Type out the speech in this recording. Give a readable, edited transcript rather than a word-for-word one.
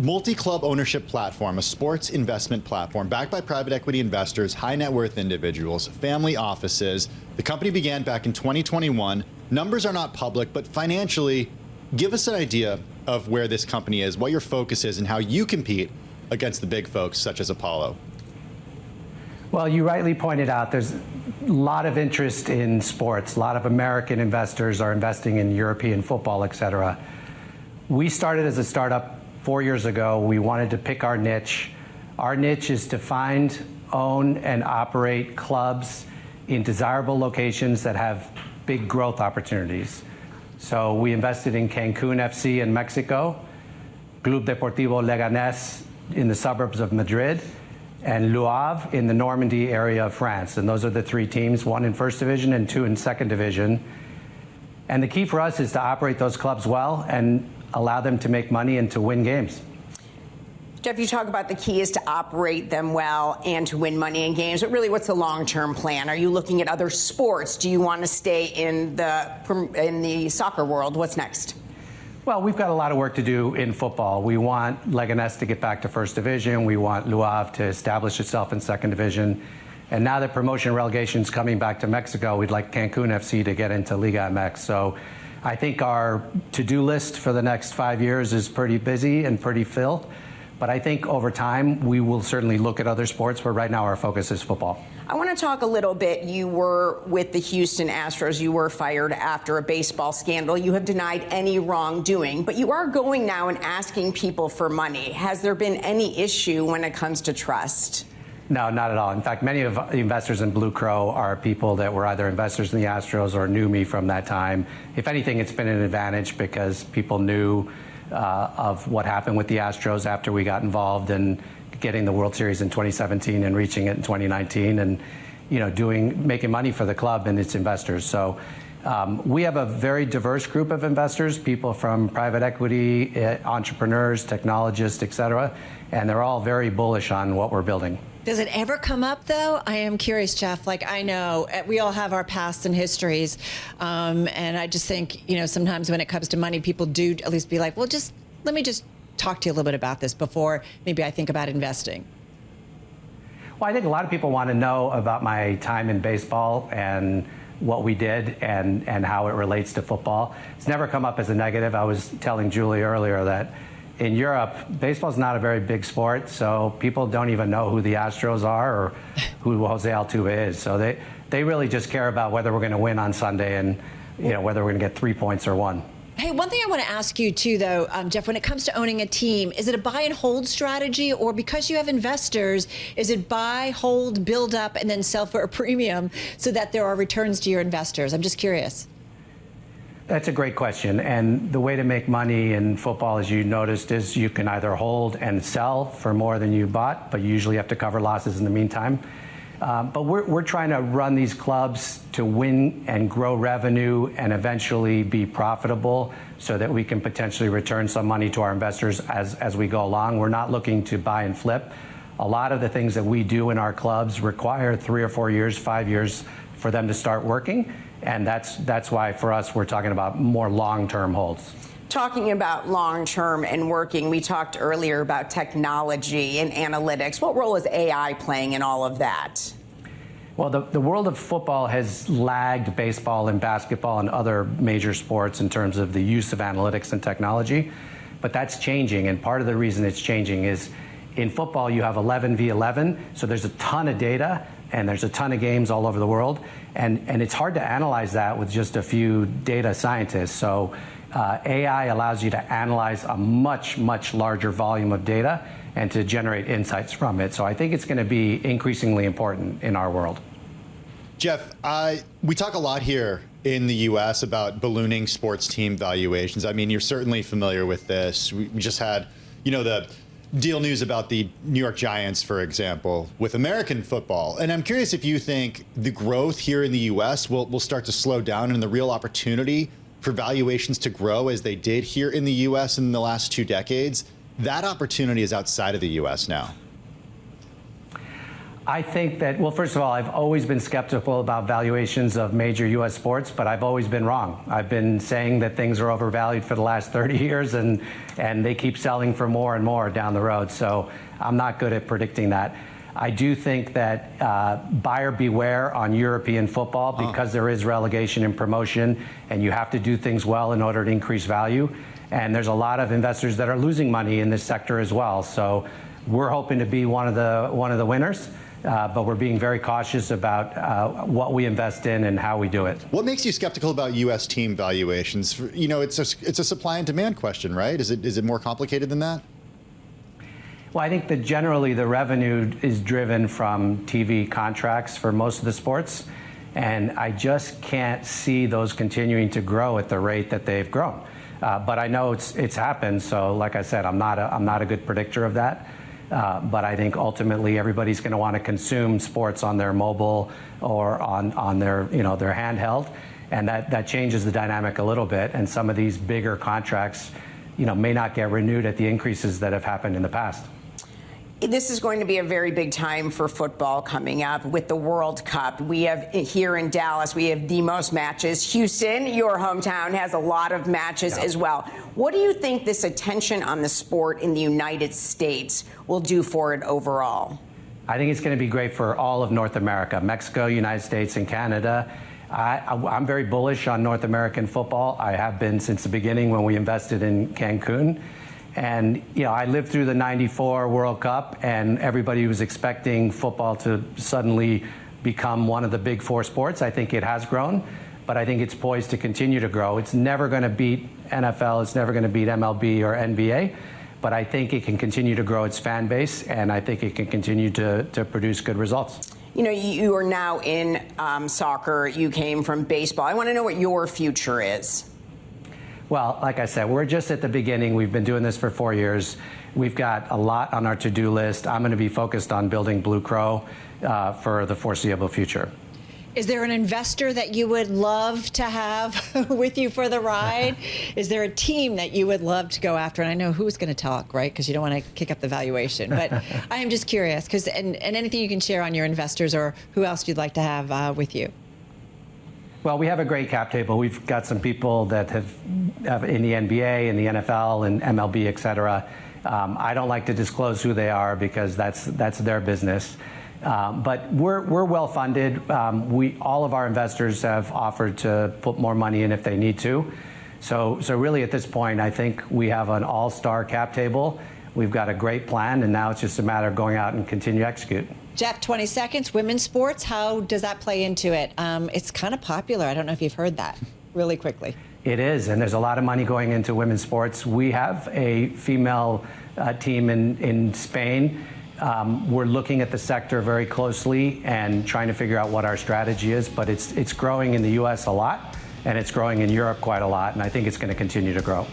Multi-club ownership platform, a sports investment platform backed by private equity investors, high net worth individuals, family offices. The company began back in 2021. Numbers are not public, but financially, give us an idea of where this company is, what your focus is, and how you compete against the big folks such as Apollo. Well, you rightly pointed out there's a lot of interest in sports. A lot of American investors are investing in European football, et cetera. We started as a startup 4 years ago. We wanted to pick our niche. Our niche is to find, own, and operate clubs in desirable locations that have big growth opportunities. So we invested in Cancun FC in Mexico, Club Deportivo Leganés in the suburbs of Madrid, and Le Havre in the Normandy area of France. And those are the three teams, one in first division and two in second division. And the key for us is to operate those clubs well and allow them to make money and to win games. Jeff, you talk about the key is to operate them well and to win money in games, but really what's the long-term plan? Are you looking at other sports? Do you want to stay in the soccer world? What's next? Well, we've got a lot of work to do in football. We want Leganés to get back to first division. We want Le Havre to establish itself in second division. And now that promotion and relegation is coming back to Mexico, we'd like Cancun FC to get into Liga MX. So I think our to-do list for the next 5 years is pretty busy and pretty filled. But I think over time, we will certainly look at other sports, but right now our focus is football. I want to talk a little bit. You were with the Houston Astros. You were fired after a baseball scandal. You have denied any wrongdoing, but you are going now and asking people for money. Has there been any issue when it comes to trust? No, not at all. In fact, many of the investors in Blue Crow are people that were either investors in the Astros or knew me from that time. If anything, it's been an advantage because people knew of what happened with the Astros after we got involved in getting the World Series in 2017 and reaching it in 2019 and, making money for the club and its investors. So we have a very diverse group of investors, people from private equity, entrepreneurs, technologists, et cetera, and they're all very bullish on what we're building. Does it ever come up, though? I am curious, Jeff. Like, I know we all have our pasts and histories. And I just think, sometimes when it comes to money, people do at least be like, well, let me just talk to you a little bit about this before maybe I think about investing. Well, I think a lot of people want to know about my time in baseball and what we did and how it relates to football. It's never come up as a negative. I was telling Julie earlier that in Europe, baseball is not a very big sport, so people don't even know who the Astros are or who Jose Altuve is. So they really just care about whether we're going to win on Sunday and whether we're going to get 3 points or 1. Hey, one thing I want to ask you too, though, Jeff, when it comes to owning a team, is it a buy and hold strategy, or because you have investors, is it buy, hold, build up, and then sell for a premium so that there are returns to your investors? I'm just curious. That's a great question. And the way to make money in football, as you noticed, is you can either hold and sell for more than you bought, but you usually have to cover losses in the meantime. But we're trying to run these clubs to win and grow revenue and eventually be profitable so that we can potentially return some money to our investors as we go along. We're not looking to buy and flip. A lot of the things that we do in our clubs require 3 or 4 years, 5 years for them to start working. And that's why, for us, we're talking about more long-term holds. Talking about long-term and working, we talked earlier about technology and analytics. What role is AI playing in all of that? Well, the world of football has lagged baseball and basketball and other major sports in terms of the use of analytics and technology. But that's changing, and part of the reason it's changing is in football you have 11v11, so there's a ton of data and there's a ton of games all over the world, and it's hard to analyze that with just a few data scientists. So AI allows you to analyze a much, much larger volume of data and to generate insights from it. So I think it's going to be increasingly important in our world. Jeff, we talk a lot here in the U.S. about ballooning sports team valuations. I mean, you're certainly familiar with this. We just had, the deal news about the New York Giants, for example, with American football. And I'm curious if you think the growth here in the U.S. will start to slow down and the real opportunity for valuations to grow as they did here in the U.S. in the last 2 decades. That opportunity is outside of the U.S. now. I think that, well, first of all, I've always been skeptical about valuations of major U.S. sports, but I've always been wrong. I've been saying that things are overvalued for the last 30 years, and they keep selling for more and more down the road. So I'm not good at predicting that. I do think that buyer beware on European football, because there is relegation and promotion, and you have to do things well in order to increase value. And there's a lot of investors that are losing money in this sector as well. So we're hoping to be one of the winners. But we're being very cautious about what we invest in and how we do it. What makes you skeptical about U.S. team valuations? You know, it's a supply and demand question, right? Is it more complicated than that? Well, I think that generally the revenue is driven from TV contracts for most of the sports, and I just can't see those continuing to grow at the rate that they've grown. But I know it's happened. So, like I said, I'm not a good predictor of that. But I think ultimately everybody's going to want to consume sports on their mobile or on their their handheld, and that changes the dynamic a little bit. And some of these bigger contracts, may not get renewed at the increases that have happened in the past. This is going to be a very big time for football coming up with the World Cup. We have here in Dallas, we have the most matches. Houston, your hometown, has a lot of matches as well. What do you think this attention on the sport in the United States will do for it overall? I think it's going to be great for all of North America, Mexico, United States, and Canada. I'm very bullish on North American football. I have been since the beginning when we invested in Cancun. And, I lived through the '94 World Cup, and everybody was expecting football to suddenly become one of the big four sports. I think it has grown, but I think it's poised to continue to grow. It's never going to beat NFL. It's never going to beat MLB or NBA, but I think it can continue to grow its fan base, and I think it can continue to produce good results. You are now in soccer. You came from baseball. I want to know what your future is. Well, like I said, we're just at the beginning. We've been doing this for 4 years. We've got a lot on our to-do list. I'm going to be focused on building Blue Crow for the foreseeable future. Is there an investor that you would love to have with you for the ride? Is there a team that you would love to go after? And I know who's going to talk, right? Because you don't want to kick up the valuation. But I am just curious, and anything you can share on your investors or who else you'd like to have with you. Well, we have a great cap table. We've got some people that have in the NBA and the NFL and MLB, et cetera. I don't like to disclose who they are because that's their business. But we're well funded. All of our investors have offered to put more money in if they need to. So really at this point, I think we have an all-star cap table. We've got a great plan, and now it's just a matter of going out and continue to execute. Jeff, 20 seconds, women's sports, how does that play into it? It's kind of popular. I don't know if you've heard that really quickly. It is, and there's a lot of money going into women's sports. We have a female team in Spain. We're looking at the sector very closely and trying to figure out what our strategy is, but it's growing in the U.S. a lot, and it's growing in Europe quite a lot, and I think it's going to continue to grow.